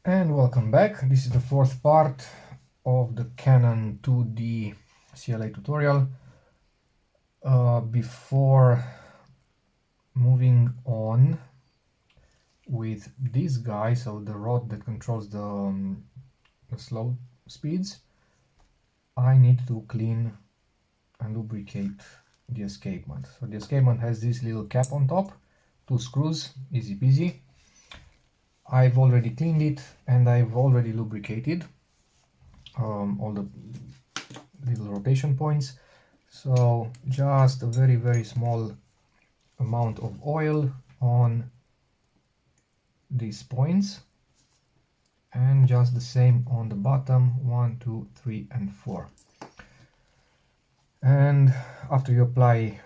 And welcome back. This is the fourth part of the Canon IId CLA tutorial. Before moving on with this guy, so the rod that controls the slow speeds, I need to clean and lubricate the escapement. So the escapement has this little cap on top, 2 screws, easy peasy. I've already cleaned it and I've already lubricated all the little rotation points. So just a very small amount of oil on these points, and just the same on the bottom, 1, 2, 3 and 4. And after you apply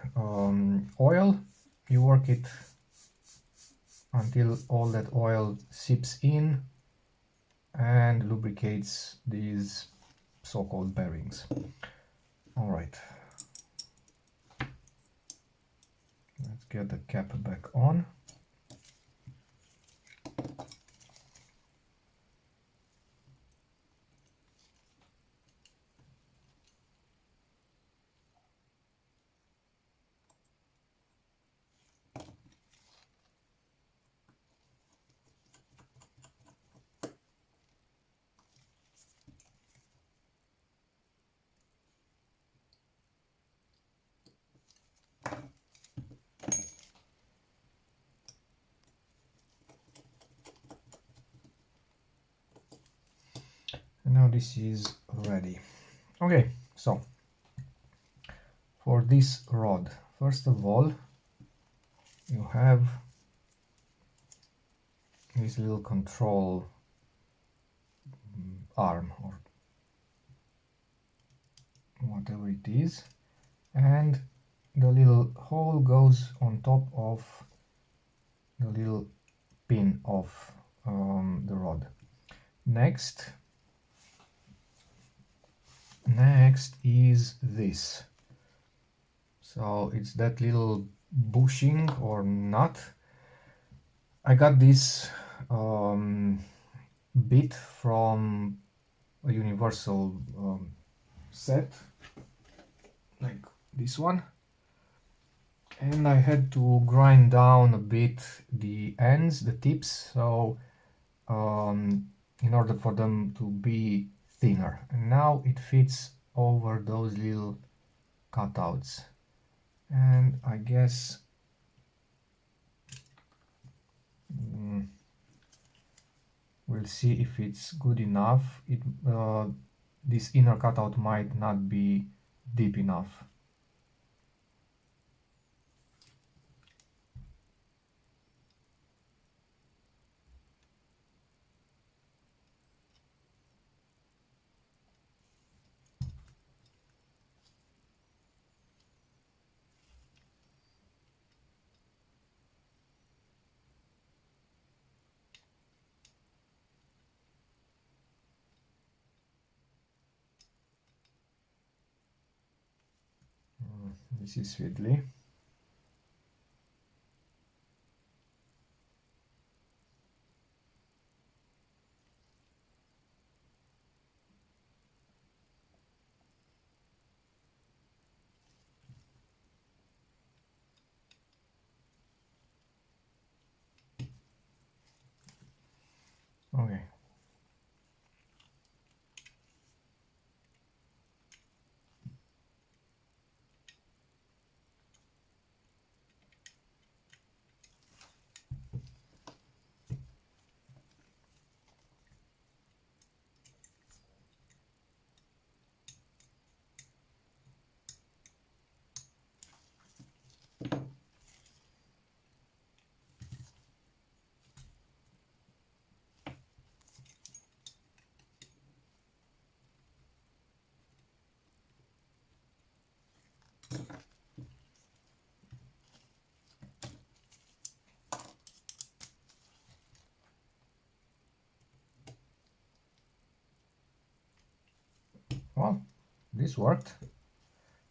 oil, you work it until all that oil seeps in and lubricates these so-called bearings. All right, let's get the cap back on. And now this is ready. Okay, so for this rod, first of all, you have this little control arm or whatever it is, and the little hole goes on top of the little pin of the rod. Next is this. So it's that little bushing or nut. I got this bit from a universal set like this one, and I had to grind down a bit the ends, the tips, so in order for them to be thinner, and now it fits over those little cutouts. And I guess we'll see if it's good enough. This inner cutout might not be deep enough. This is fiddly. Okay. Well, this worked.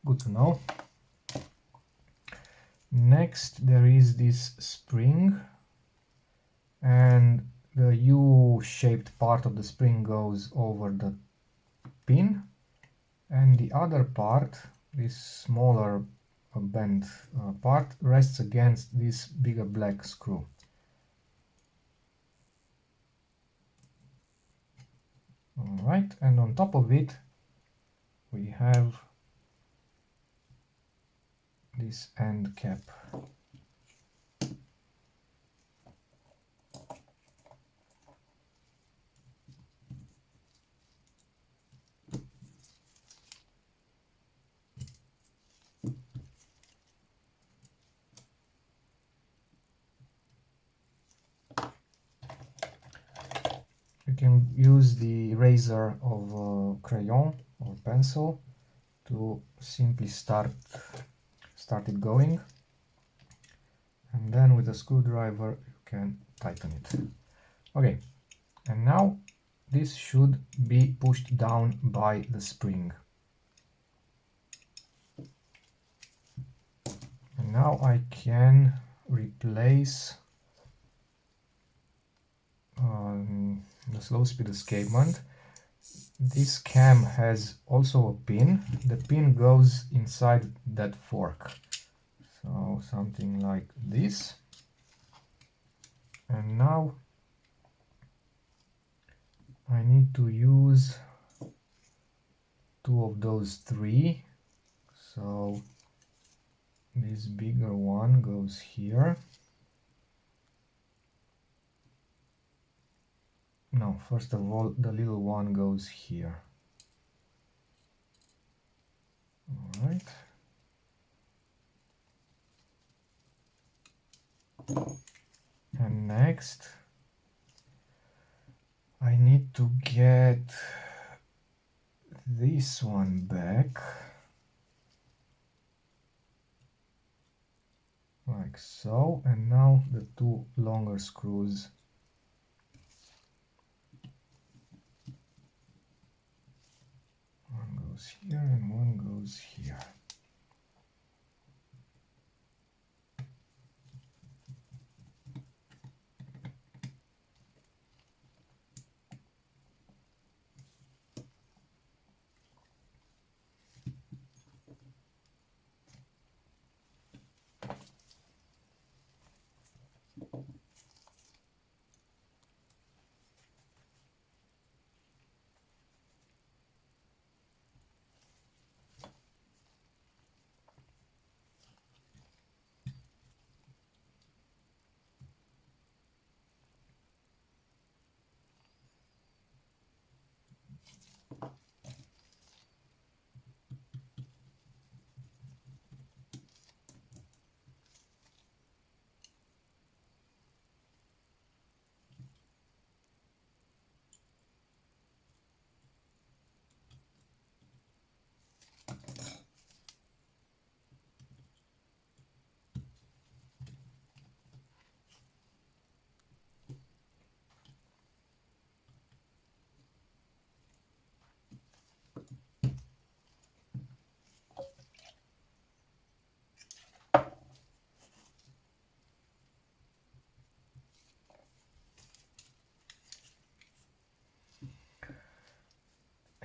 Good to know. Next, there is this spring, and the U shaped part of the spring goes over the pin, and the other part, this smaller bent part, rests against this bigger black screw. Alright, and on top of it we have this end cap. You can use the eraser of a crayon or pencil to simply start it going, and then with a screwdriver you can tighten it. Okay, and now this should be pushed down by the spring. And now I can replace the slow speed escapement. This cam has also a pin. The pin goes inside that fork. So something like this. And now I need to use two of those three. So this bigger one goes here. No, first of all, the little one goes here. All right. And next, I need to get this one back, like so, and now the two longer screws. One goes here and one goes here.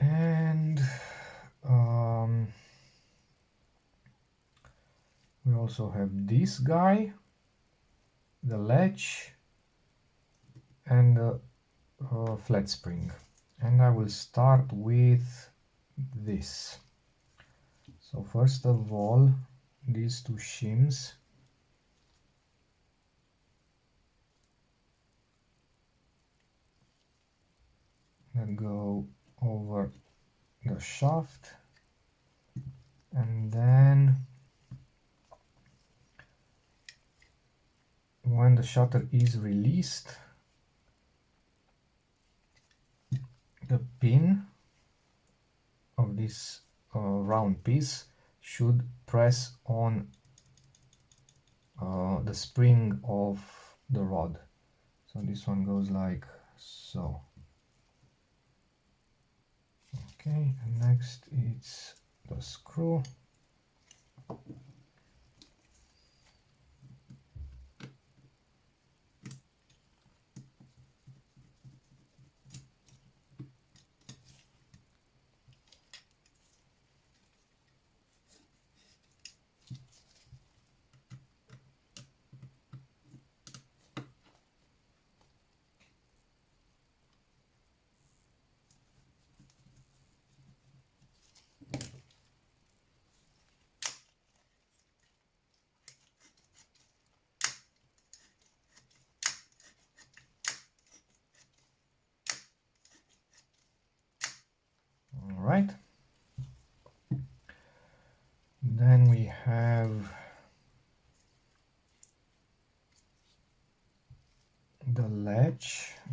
And we also have this guy, the latch, and the flat spring. And I will start with this. So first of all, these two shims that go over the shaft, and then when the shutter is released, the pin of this round piece should press on the spring of the rod. So this one goes like so. Okay, and next it's the screw.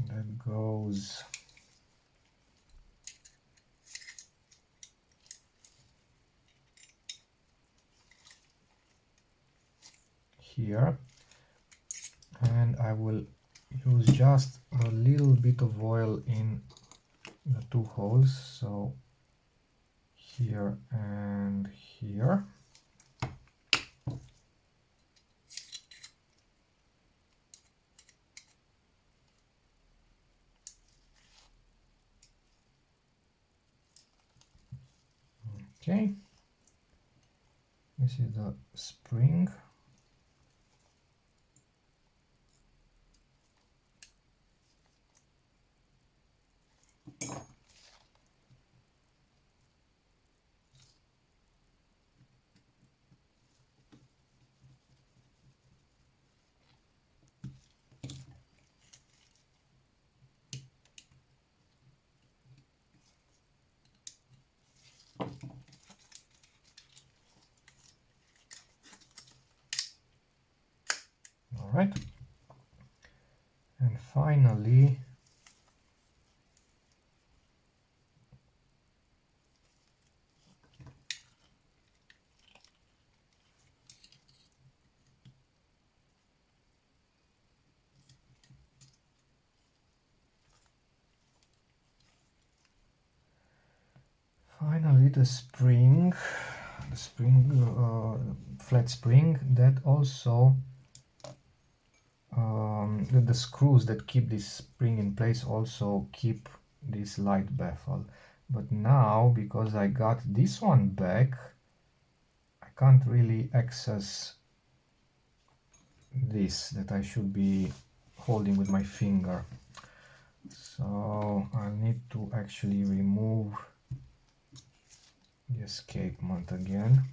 that goes here, and I will use just a little bit of oil in the two holes, so here and here. Okay, this is the spring. All right, and finally the spring, flat spring, that also the screws that keep this spring in place also keep this light baffle. But now, because I got this one back, I can't really access this that I should be holding with my finger. So I need to actually remove the escapement again.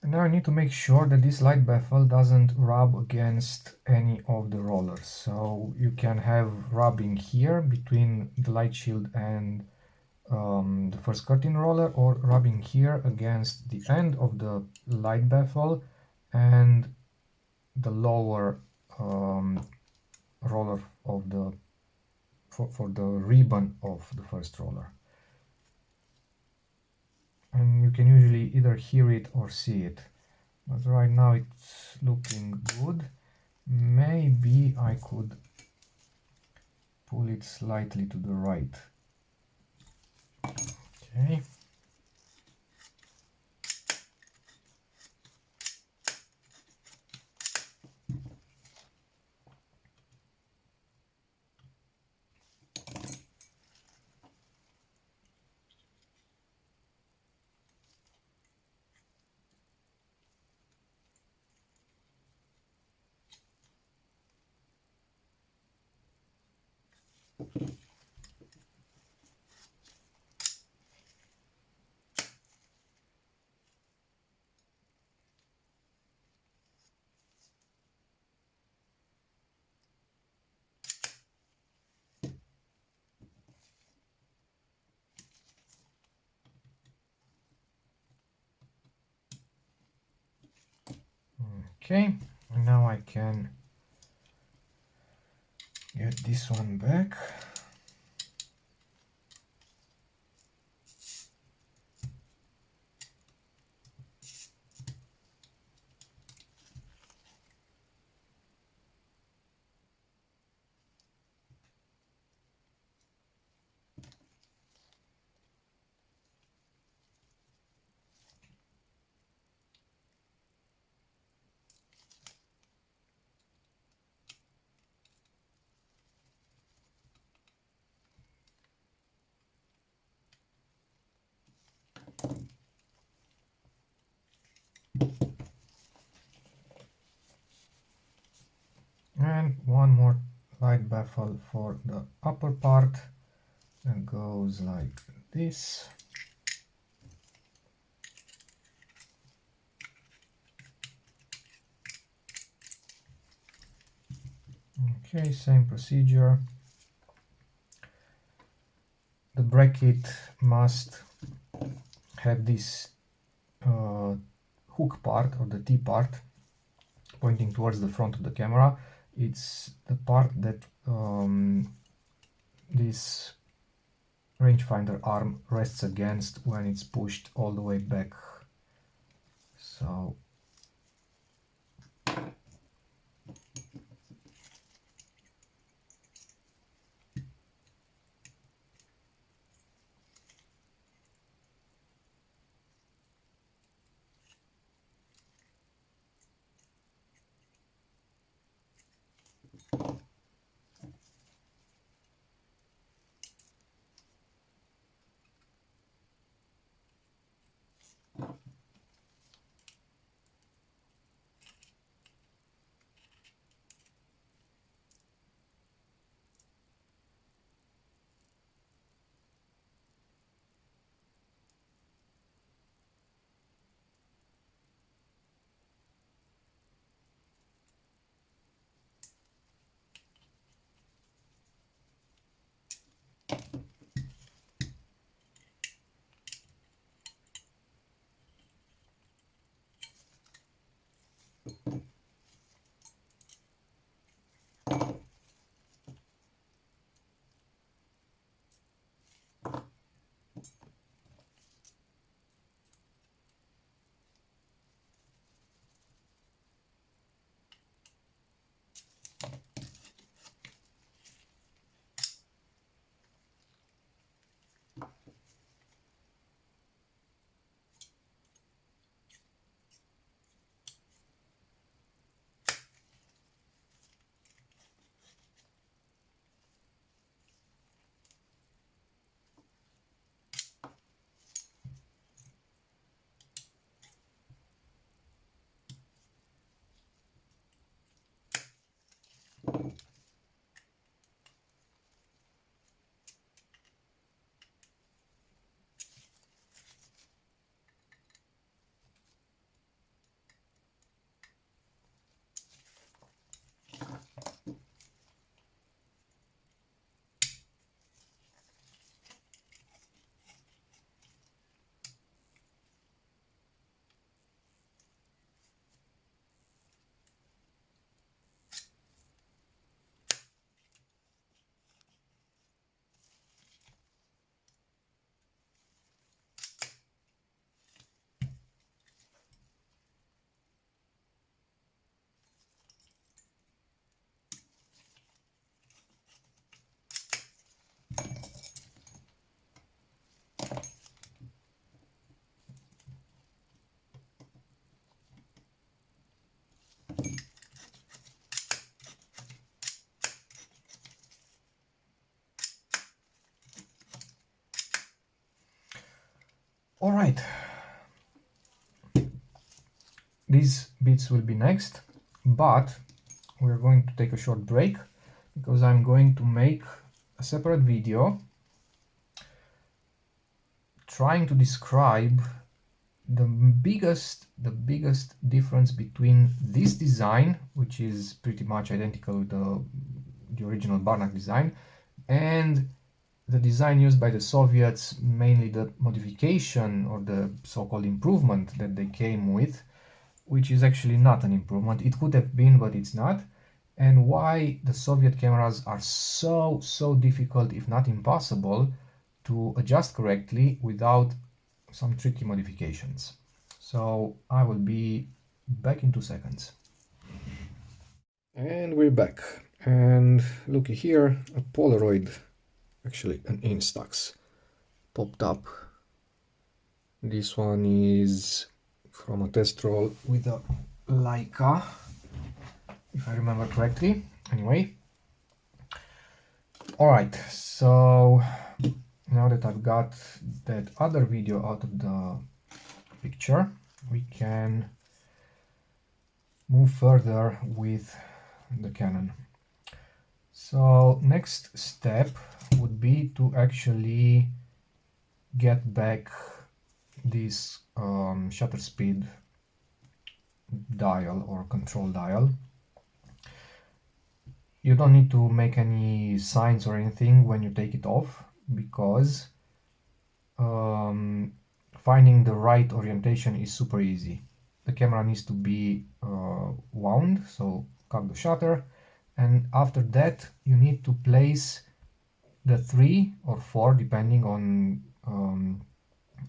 And now I need to make sure that this light baffle doesn't rub against any of the rollers. So you can have rubbing here between the light shield and the first curtain roller, or rubbing here against the end of the light baffle and the lower roller of the for the ribbon of the first roller. And you can usually either hear it or see it, but right now it's looking good. Maybe I could pull it slightly to the right. Okay. Okay, now I can get this one back. And one more light baffle for the upper part that goes like this. Okay, same procedure. The bracket must have this hook part, or the T part, pointing towards the front of the camera. It's the part that this rangefinder arm rests against when it's pushed all the way back. So all right, these bits will be next, but we're going to take a short break because I'm going to make a separate video trying to describe the biggest difference between this design, which is pretty much identical with the original Barnack design, and the design used by the Soviets, mainly the modification or the so-called improvement that they came with, which is actually not an improvement. It could have been, but it's not. And why the Soviet cameras are so difficult, if not impossible, to adjust correctly without some tricky modifications. So I will be back in 2 seconds. And we're back. And looky here, a Polaroid, actually an Instax, popped up. This one is from a test roll with a Leica, if I remember correctly. Anyway, all right, so now that I've got that other video out of the picture, we can move further with the Canon. So next step would be to actually get back this shutter speed dial or control dial. You don't need to make any signs or anything when you take it off, because finding the right orientation is super easy. The camera needs to be wound, so cock the shutter, and after that you need to place the 3 or 4, depending on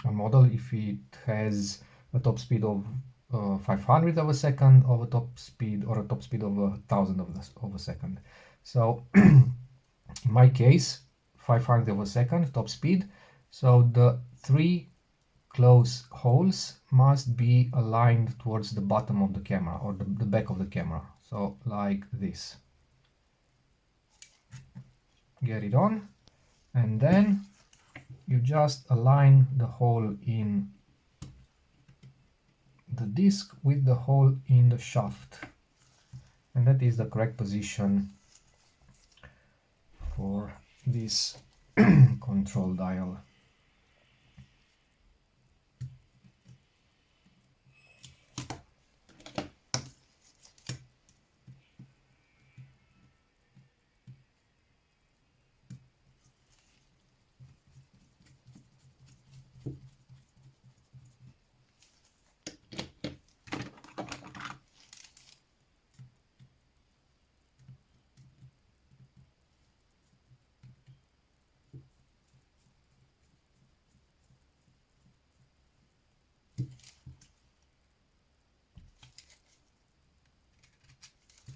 model. If it has a top speed of 500 of a second of a top speed, or a top speed of 1000 of a second. So in my case, 500 of a second top speed. So the 3 close holes must be aligned towards the bottom of the camera, or the back of the camera. So like this. Get it on, and then you just align the hole in the disc with the hole in the shaft, and that is the correct position for this control dial.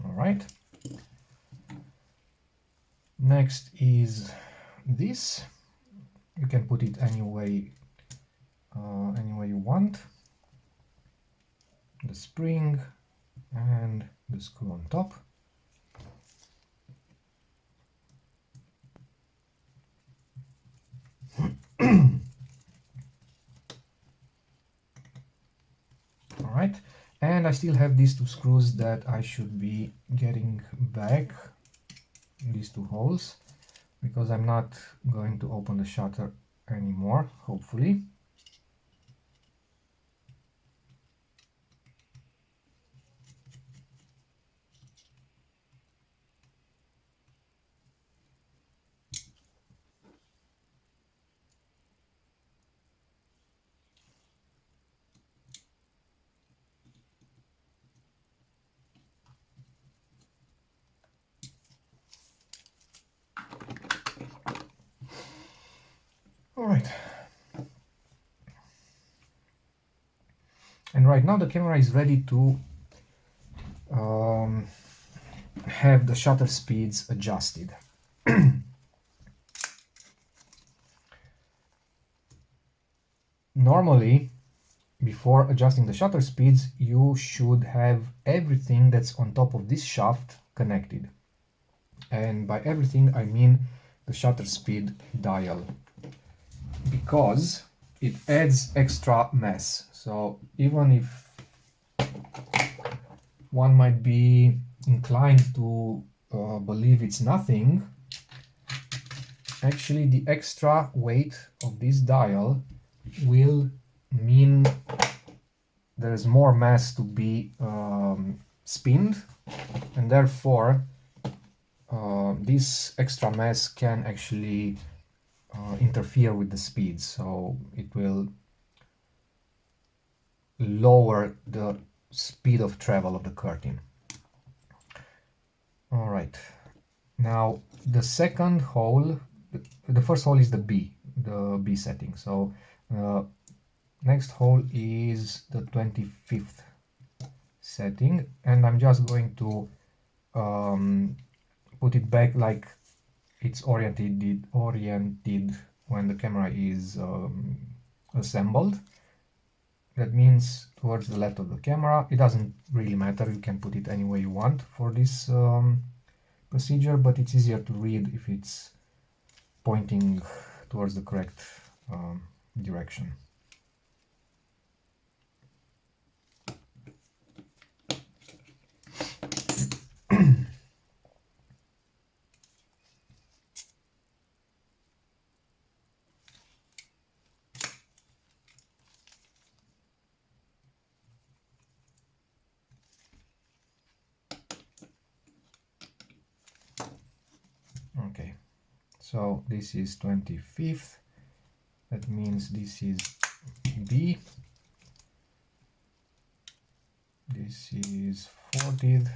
All right. Next is this. You can put it any way you want. The spring and the screw on top. All right, and I still have these 2 screws that I should be getting back, these 2 holes, because I'm not going to open the shutter anymore, hopefully. All right. And right now the camera is ready to have the shutter speeds adjusted. Normally, before adjusting the shutter speeds, you should have everything that's on top of this shaft connected. And by everything, I mean the shutter speed dial, because it adds extra mess. So even if one might be inclined to believe it's nothing, actually the extra weight of this dial will mean there's more mass to be spinned, and therefore this extra mass can actually interfere with the speed, so it will lower the speed of travel of the curtain. All right, now the second hole, the first hole is the B setting. So next hole is the 25th setting, and I'm just going to put it back like it's oriented when the camera is assembled. That means towards the left of the camera. It doesn't really matter, you can put it any way you want for this procedure, but it's easier to read if it's pointing towards the correct direction. Okay, so this is 25th. That means this is B. This is 40th,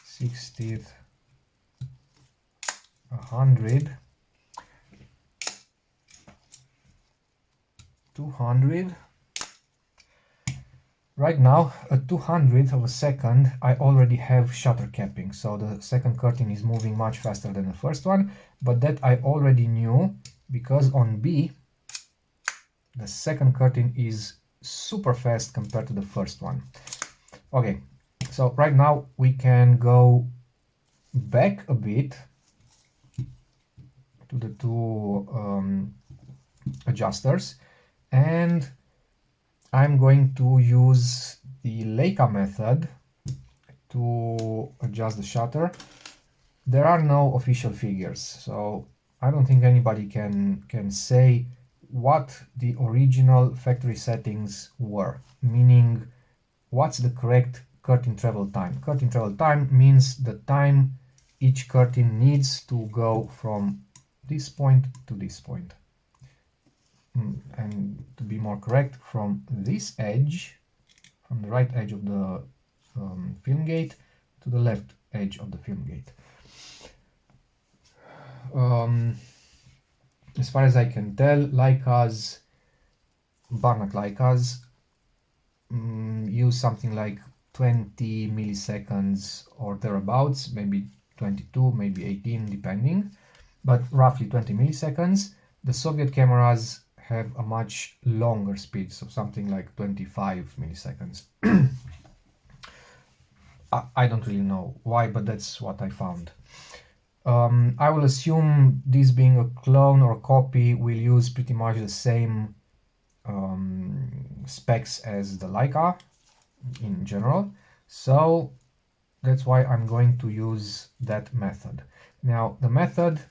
60th, 100, 200. Right now, at 200th of a second, I already have shutter capping, so the second curtain is moving much faster than the first one, but that I already knew because on B, the second curtain is super fast compared to the first one. Okay, so right now we can go back a bit to the two adjusters, and I'm going to use the Leica method to adjust the shutter. There are no official figures, so I don't think anybody can say what the original factory settings were, meaning what's the correct curtain travel time. Curtain travel time means the time each curtain needs to go from this point to this point. And to be more correct, from this edge, from the right edge of the film gate to the left edge of the film gate. As far as I can tell, Leicas, Barnack Leicas, use something like 20 milliseconds or thereabouts, maybe 22, maybe 18, depending, but roughly 20 milliseconds. The Soviet cameras have a much longer speed, so something like 25 milliseconds. I don't really know why, but that's what I found. I will assume this being a clone or copy will use pretty much the same specs as the Leica in general, so that's why I'm going to use that method. Now the method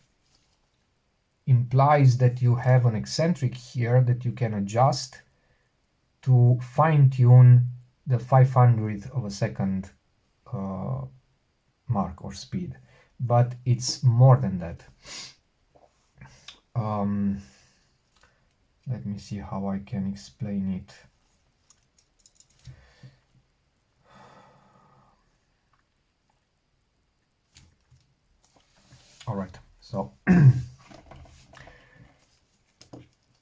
implies that you have an eccentric here that you can adjust to fine-tune the 500th of a second mark or speed, but it's more than that. Let me see how I can explain it. All right, so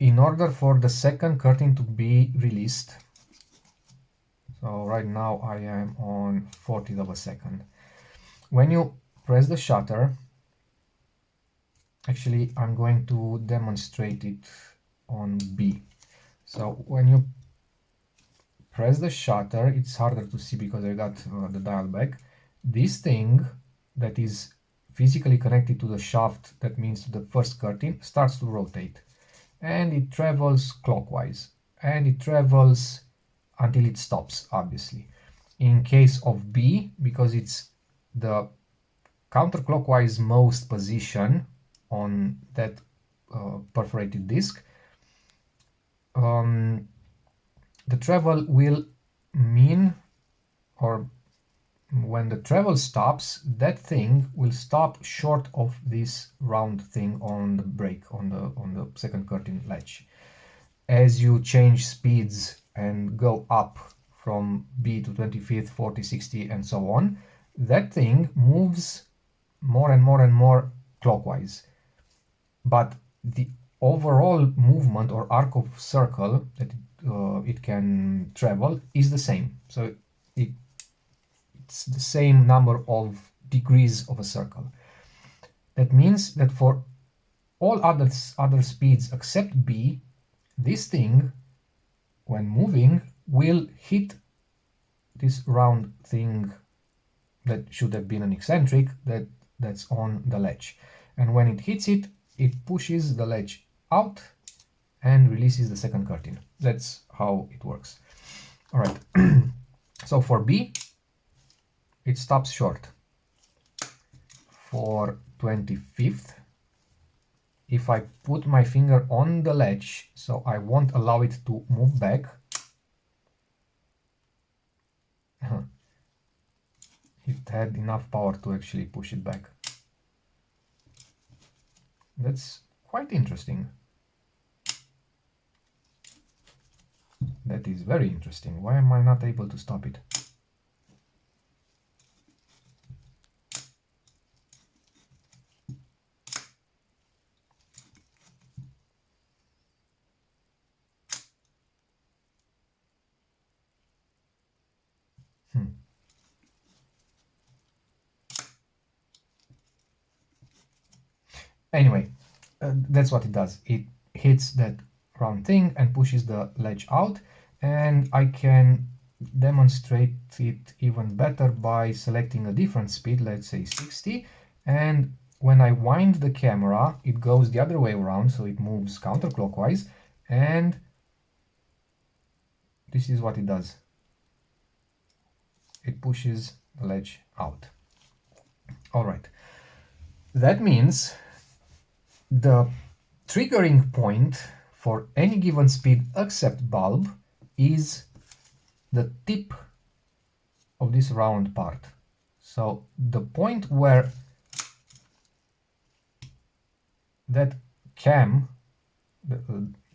in order for the second curtain to be released, so right now I am on 40th of a second. When you press the shutter, actually I'm going to demonstrate it on B. So when you press the shutter, it's harder to see because I got the dial back. This thing that is physically connected to the shaft, that means to the first curtain, starts to rotate. And it travels clockwise. And it travels until it stops, obviously. In case of B, because it's the counterclockwise most position on that perforated disc, the travel will mean, or when the travel stops, that thing will stop short of this round thing on the brake, on the second curtain latch. As you change speeds and go up from B to 25th, 40, 60, and so on, that thing moves more and more and more clockwise. But the overall movement or arc of circle that it can travel is the same. So it's the same number of degrees of a circle. That means that for all other speeds except B, this thing, when moving, will hit this round thing that should have been an eccentric that's on the ledge. And when it hits it, it pushes the ledge out and releases the second curtain. That's how it works. All right. So for B, it stops short. For 25th, if I put my finger on the ledge, so I won't allow it to move back, it had enough power to actually push it back. That's quite interesting. That is very interesting. Why am I not able to stop it? Anyway, that's what it does. It hits that round thing and pushes the ledge out, and I can demonstrate it even better by selecting a different speed, let's say 60, and when I wind the camera, it goes the other way around, so it moves counterclockwise, and this is what it does. It pushes the ledge out. All right. That means the triggering point for any given speed except bulb is the tip of this round part. So the point where that cam,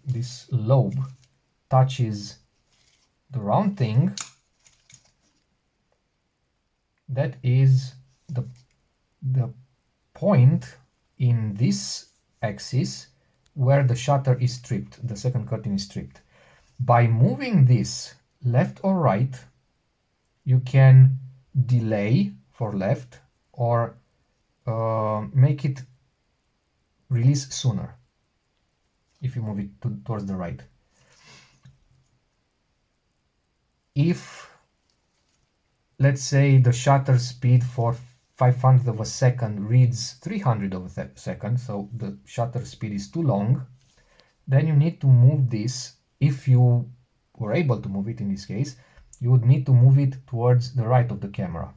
this lobe, touches the round thing, that is the point in this axis where the shutter is stripped, the second curtain is stripped. By moving this left or right, you can delay for left or make it release sooner if you move it towards the right. If, let's say, the shutter speed for 500th of a second reads 300 of a second, so the shutter speed is too long, then you need to move this. If you were able to move it in this case, you would need to move it towards the right of the camera.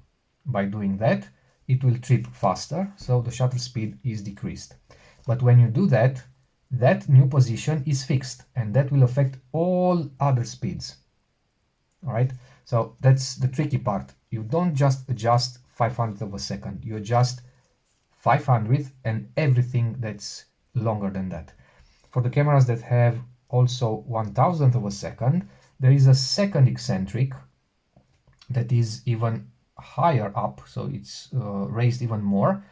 By doing that, it will trip faster, so the shutter speed is decreased. But when you do that, that new position is fixed, and that will affect all other speeds. All right, so that's the tricky part. You don't just adjust 500th of a second, you adjust 500th and everything that's longer than that. For the cameras that have also 1000th of a second, there is a second eccentric that is even higher up, so it's raised even more.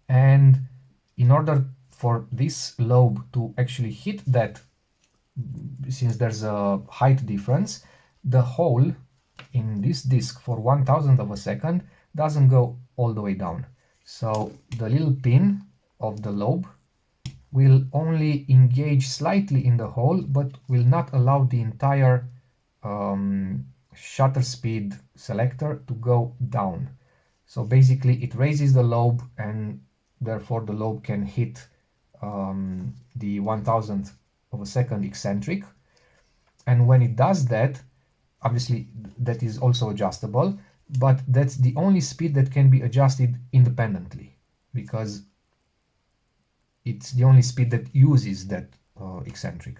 And in order for this lobe to actually hit that, since there's a height difference, the hole in this disc for 1000th of a second doesn't go all the way down. So the little pin of the lobe will only engage slightly in the hole, but will not allow the entire shutter speed selector to go down. So basically it raises the lobe, and therefore the lobe can hit the 1000th of a second eccentric. And when it does that, obviously that is also adjustable, but that's the only speed that can be adjusted independently, because it's the only speed that uses that eccentric.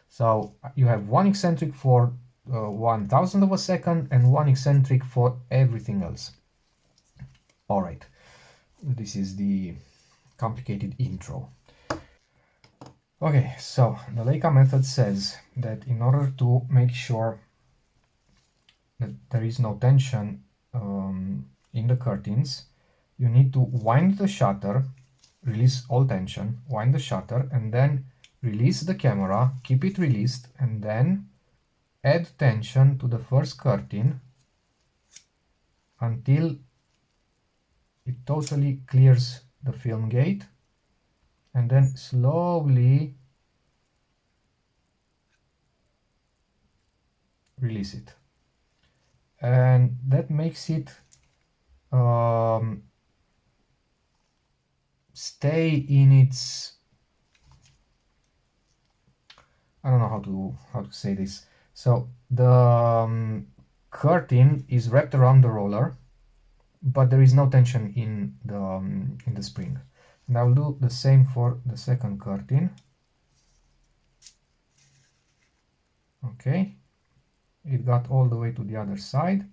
So you have one eccentric for 1000th of a second and one eccentric for everything else. All right, this is the complicated intro. Okay, so the Leica method says that in order to make sure that there is no tension in the curtains, you need to wind the shutter, release all tension, wind the shutter, and then release the camera, keep it released, and then add tension to the first curtain until it totally clears the film gate, and then slowly release it. And that makes it stay in its, I don't know how to say this. So the curtain is wrapped around the roller, but there is no tension in the spring. And I'll do the same for the second curtain. Okay, it got all the way to the other side,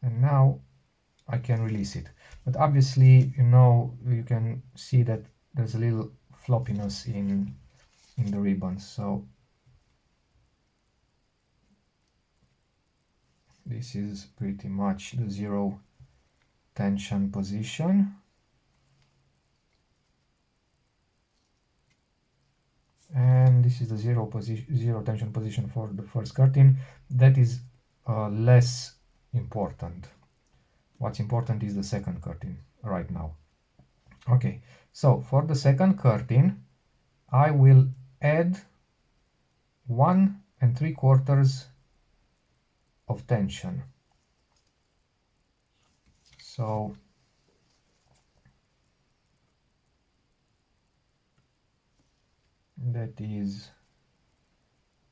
and now I can release it. But obviously, you can see that there's a little floppiness in the ribbons. So this is pretty much the zero tension position. And this is the zero tension position for the first curtain. That is less important. What's important is the second curtain right now. Okay, so for the second curtain, I will add 1 3/4 of tension. So that is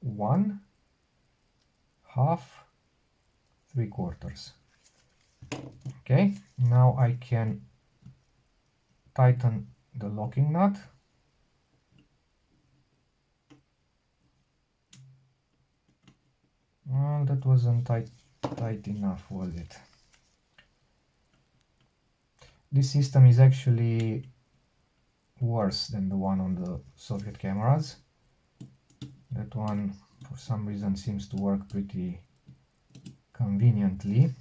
1 half 3/4. Okay, now I can tighten the locking nut. Well, that wasn't tight enough, was it? This system is actually worse than the one on the Soviet cameras. That one, for some reason, seems to work pretty conveniently.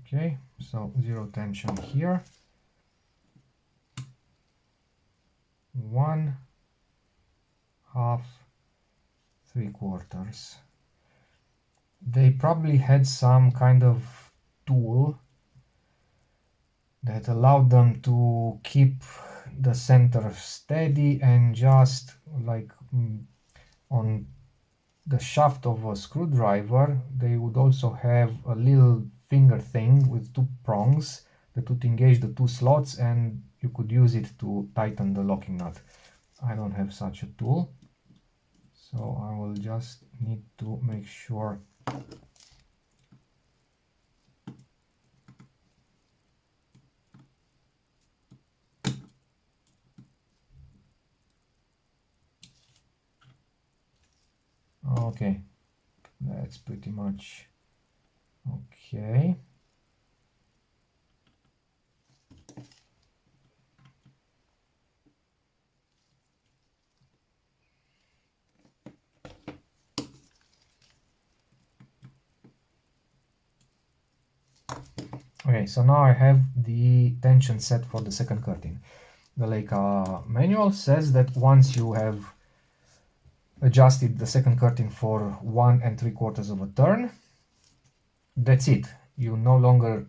Okay, so zero tension here. 1 half 3/4. They probably had some kind of tool that allowed them to keep the center steady, and just like on the shaft of a screwdriver, they would also have a little finger thing with 2 prongs that would engage the 2 slots, and you could use it to tighten the locking nut. I don't have such a tool, so I will just need to make sure okay, that's pretty much okay. Okay, so now I have the tension set for the second curtain. The Leica manual says that once you have adjusted the second curtain for 1 3/4 of a turn, that's it. You no longer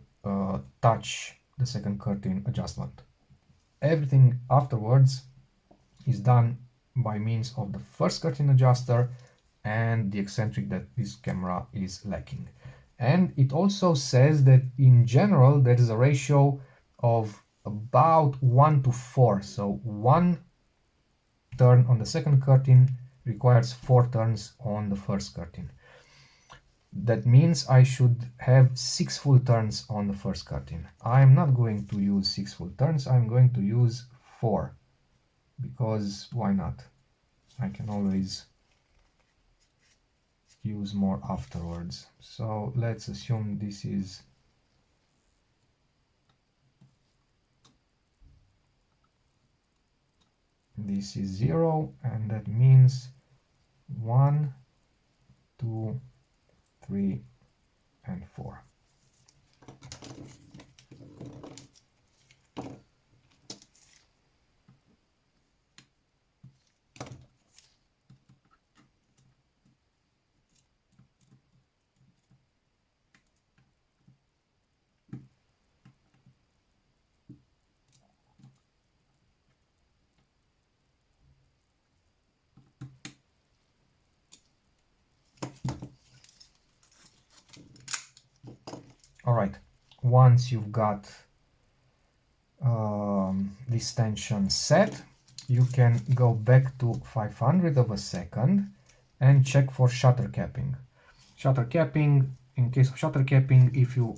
touch the second curtain adjustment. Everything afterwards is done by means of the first curtain adjuster and the eccentric that this camera is lacking. And it also says that in general there is a ratio of about 1 to 4. So 1 turn on the second curtain requires 4 turns on the first curtain. That means I should have 6 full turns on the first curtain. I'm not going to use 6 full turns, I'm going to use 4, because why not? I can always use more afterwards. So let's assume this is this is 0, and that means 1 2, 3, and 4. All right, once you've got this tension set, you can go back to 500 of a second and check for shutter capping. Shutter capping, in case of shutter capping, if you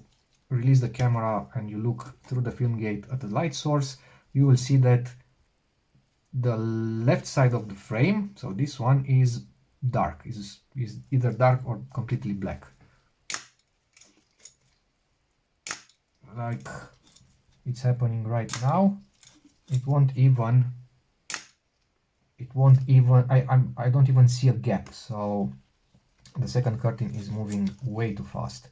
release the camera and you look through the film gate at the light source, you will see that the left side of the frame, so this one, is dark, is either dark or completely black. Like it's happening right now. It won't even I don't even see a gap, so the second curtain is moving way too fast.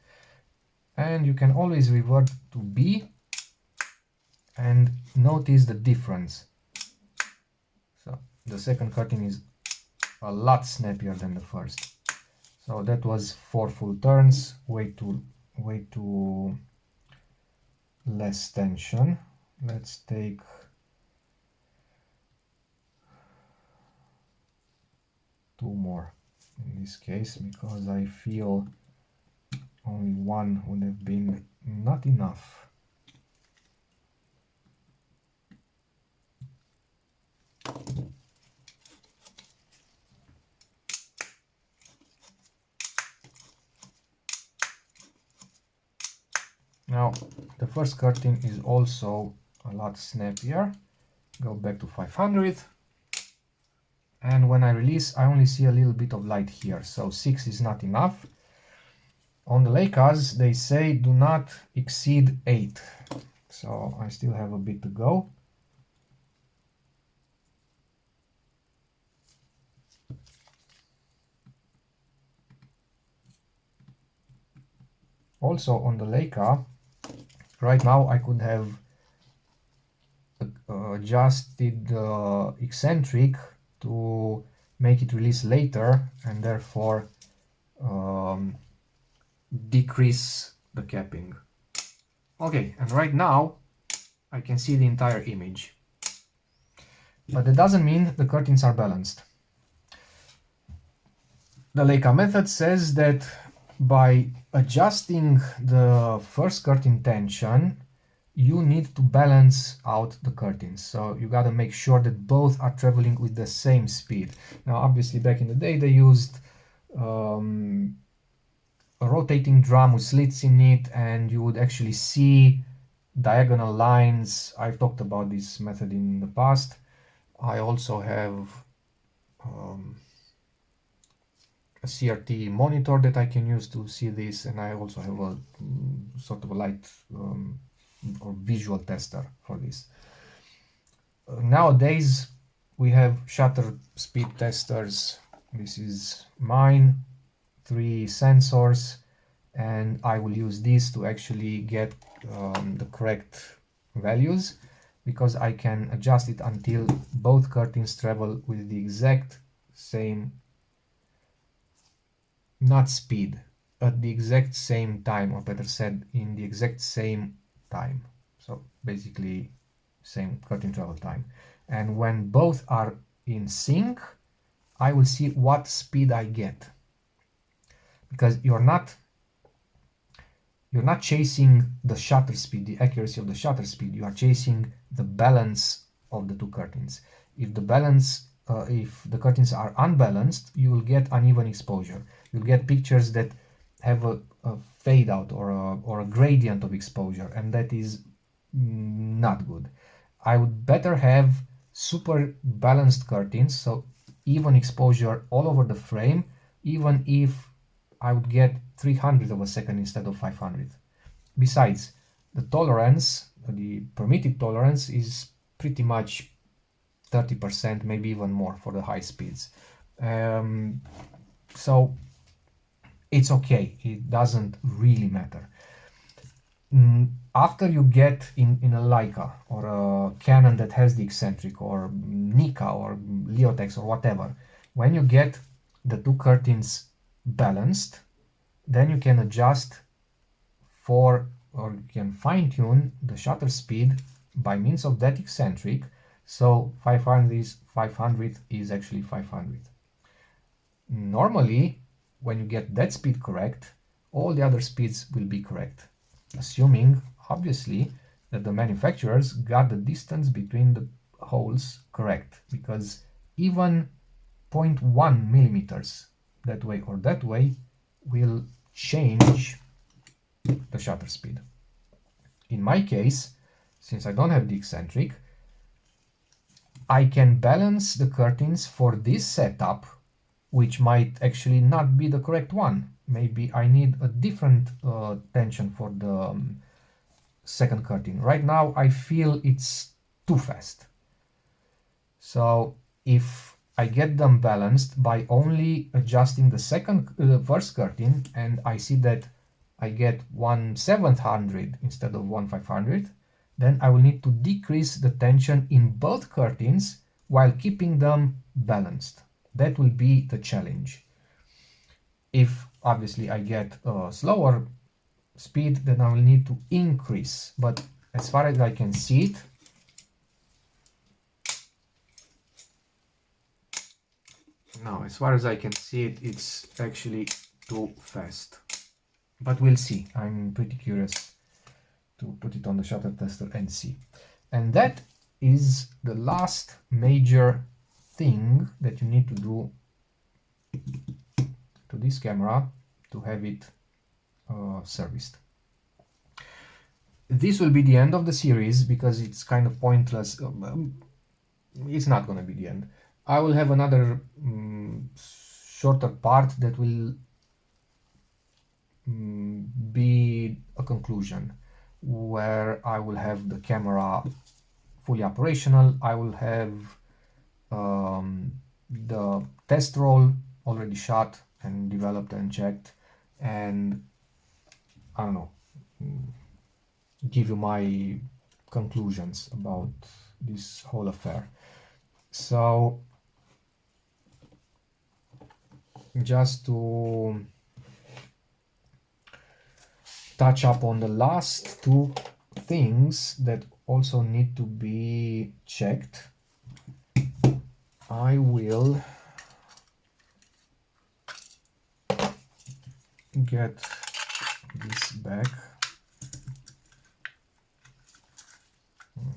And you can always revert to B and notice the difference. So the second curtain is a lot snappier than the first. So that was 4 full turns, way too less tension. Let's take two more in this case, because I feel only one would have been not enough. Now the first curtain is also a lot snappier. Go back to 500, and when I release I only see a little bit of light here, so 6 is not enough. On the Leicas they say do not exceed 8, so I still have a bit to go. Also on the Leica, right now I could have adjusted the eccentric to make it release later and therefore decrease the capping. Okay, and right now I can see the entire image. But that doesn't mean the curtains are balanced. The Leica method says that by adjusting the first curtain tension, you need to balance out the curtains. So you got to make sure that both are traveling with the same speed. Now, obviously, back in the day, they used a rotating drum with slits in it, and you would actually see diagonal lines. I've talked about this method in the past. I also have a CRT monitor that I can use to see this, and I also have a sort of a light or visual tester for this. Nowadays we have shutter speed testers. This is mine, 3 sensors, and I will use this to actually get the correct values, because I can adjust it until both curtains travel with the exact same, not speed, at the exact same time, or better said, in the exact same time. So basically same curtain travel time. And when both are in sync, I will see what speed I get, because you're not chasing the shutter speed, the accuracy of the shutter speed. You are chasing the balance of the two curtains. If the curtains are unbalanced, you will get uneven exposure. You'll get pictures that have a fade out or a gradient of exposure, and that is not good. I would better have super balanced curtains, so even exposure all over the frame, even if I would get 300 of a second instead of 500. Besides, the tolerance, the permitted tolerance, is pretty much 30%, maybe even more for the high speeds. So it's okay, it doesn't really matter. After you get in a Leica or a Canon that has the eccentric, or Nikon or Leotex or whatever, when you get the two curtains balanced, then you can adjust for, or you can fine-tune the shutter speed by means of that eccentric. So 500 is actually 500. Normally, when you get that speed correct, all the other speeds will be correct, assuming, obviously, that the manufacturers got the distance between the holes correct, because even 0.1 millimeters that way or that way will change the shutter speed. In my case, since I don't have the eccentric, I can balance the curtains for this setup, which might actually not be the correct one. Maybe I need a different tension for the second curtain. Right now I feel it's too fast. So if I get them balanced by only adjusting the first curtain, and I see that I get 1/700 instead of 1/500, then I will need to decrease the tension in both curtains while keeping them balanced. That will be the challenge. If obviously I get a slower speed, then I will need to increase. But as far as I can see it, now as far as I can see it, it's actually too fast. But we'll see. I'm pretty curious to put it on the shutter tester and see. And that is the last major thing that you need to do to this camera to have it serviced. This will be the end of the series because it's kind of pointless. It's not going to be the end. I will have another shorter part that will be a conclusion, where I will have the camera fully operational. I will have the test roll already shot and developed and checked, and I don't know, give you my conclusions about this whole affair. So just to touch up on the last two things that also need to be checked, I will get this back.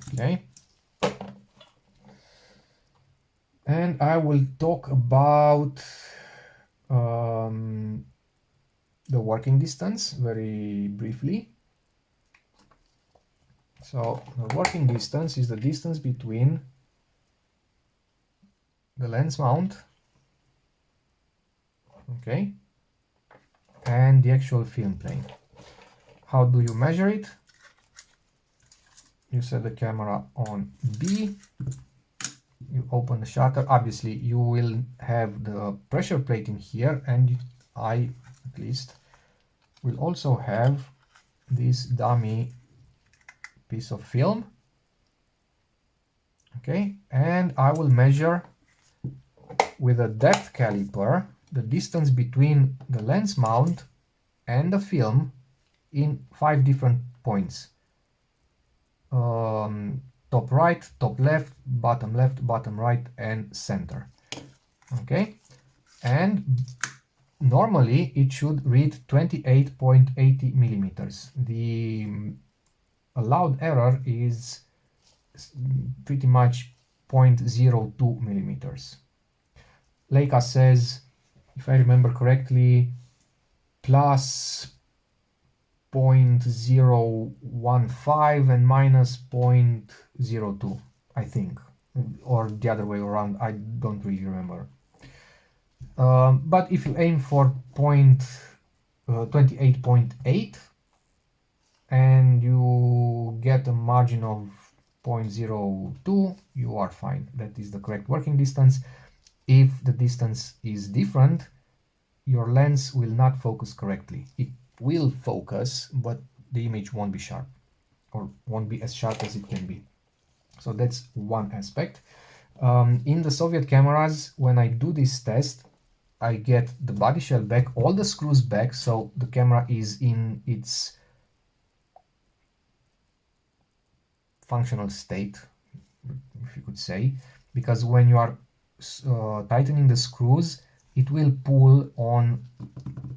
Okay. And I will talk about the working distance very briefly. So the working distance is the distance between the lens mount, okay, and the actual film plane. How do you measure it? You set the camera on B, you open the shutter. Obviously you will have the pressure plate in here, and I at least will also have this dummy piece of film, okay, and I will measure with a depth caliper the distance between the lens mount and the film in 5 different points. Top right, top left, bottom right, and center. Okay, and normally it should read 28.80 millimeters. The allowed error is pretty much 0.02 millimeters. Leica says, if I remember correctly, plus 0.015 and minus 0.02, I think, or the other way around, I don't really remember. But if you aim for 28.8 and you get a margin of 0.02, you are fine. That is the correct working distance. If the distance is different, your lens will not focus correctly. It will focus, but the image won't be sharp, or won't be as sharp as it can be. So that's one aspect. In the Soviet cameras, when I do this test, I get the body shell back, all the screws back, so the camera is in its functional state, if you could say, because when you are tightening the screws, it will pull on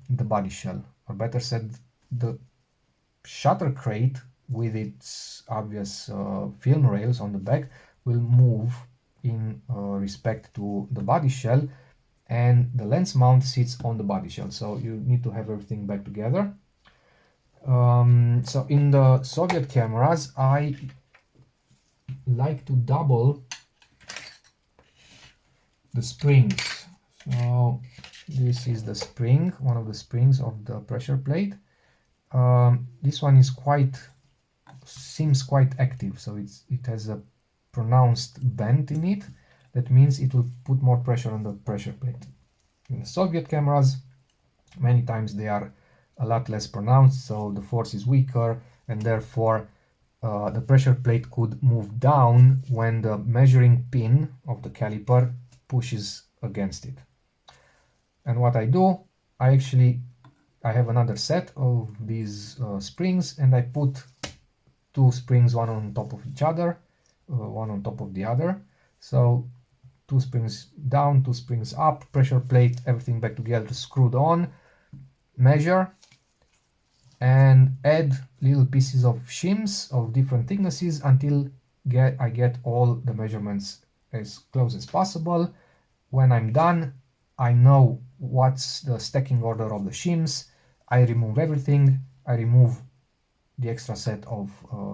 the body shell, or better said, the shutter crate with its obvious film rails on the back will move in respect to the body shell, and the lens mount sits on the body shell, so you need to have everything back together. So in the Soviet cameras, I like to double the springs. So this is the spring, one of the springs of the pressure plate. This one is seems quite active, so it has a pronounced bend in it. That means it will put more pressure on the pressure plate. In the Soviet cameras, many times they are a lot less pronounced, so the force is weaker, and therefore the pressure plate could move down when the measuring pin of the caliper pushes against it. And what I do, I have another set of these springs, and I put two springs, one on top of each other, one on top of the other. So two springs down, two springs up, pressure plate, everything back together, screwed on, measure, and add little pieces of shims of different thicknesses until I get all the measurements as close as possible. When I'm done, I know what's the stacking order of the shims. I remove everything. I remove the extra set of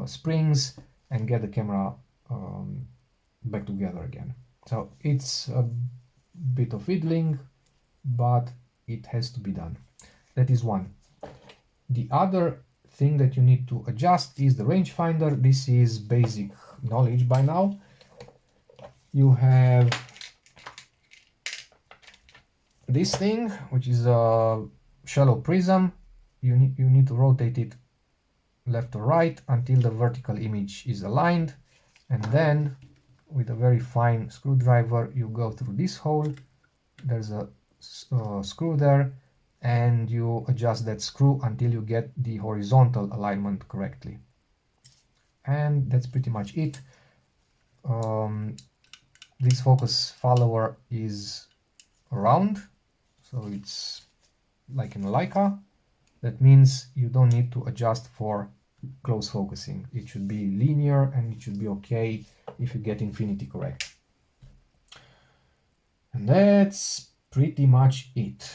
springs and get the camera back together again. So it's a bit of fiddling, but it has to be done. That is one. The other thing that you need to adjust is the rangefinder. This is basic knowledge by now. You have this thing, which is a shallow prism. You need to rotate it left or right until the vertical image is aligned, and then with a very fine screwdriver you go through this hole. There's a screw there, and you adjust that screw until you get the horizontal alignment correctly. And that's pretty much it. This focus follower is round, so it's like in Leica. That means you don't need to adjust for close focusing. It should be linear, and it should be okay if you get infinity correct. And that's pretty much it.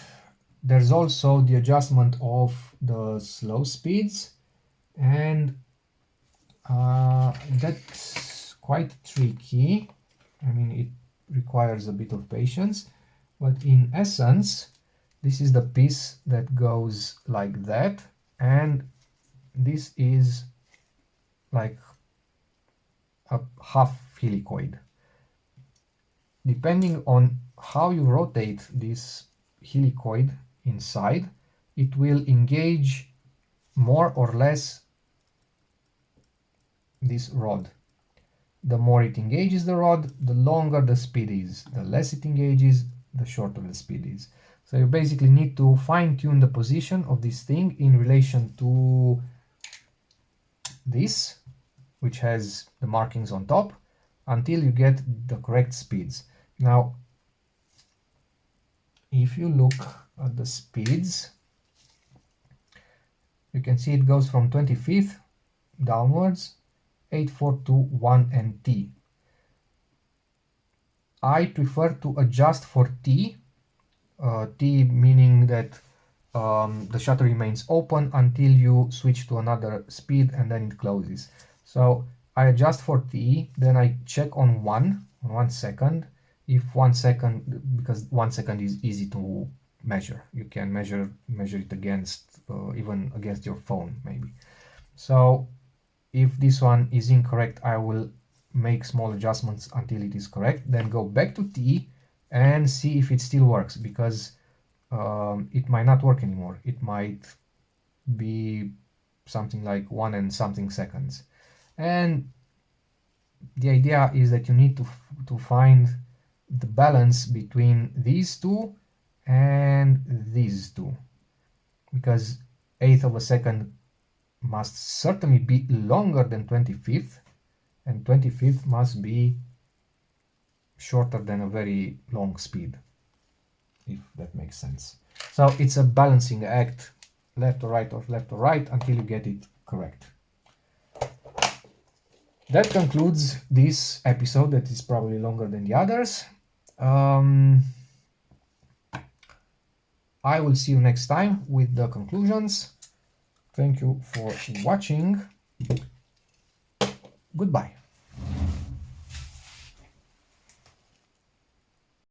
There's also the adjustment of the slow speeds, and that's quite tricky. I mean, it requires a bit of patience, but in essence, this is the piece that goes like that, and this is like a half helicoid. Depending on how you rotate this helicoid inside, it will engage more or less this rod. The more it engages the rod, the longer the speed is. The less it engages, the shorter the speed is. So you basically need to fine-tune the position of this thing in relation to this, which has the markings on top, until you get the correct speeds. Now, if you look at the speeds, you can see it goes from 25th downwards, 8, 4, 2, 1, and T. I prefer to adjust for T, T meaning that the shutter remains open until you switch to another speed and then it closes. So I adjust for T, then I check on 1 second. If 1 second, because 1 second is easy to measure, you can measure it against even against your phone maybe. So if this one is incorrect, I will make small adjustments until it is correct, then go back to T and see if it still works, because it might not work anymore. It might be something like 1 and something seconds. And the idea is that you need to find the balance between these two and these two, because eighth of a second must certainly be longer than 25th, and 25th must be shorter than a very long speed, if that makes sense. So it's a balancing act, left or right or left or right, until you get it correct. That concludes this episode that is probably longer than the others. I will see you next time with the conclusions. Thank you for watching. Goodbye.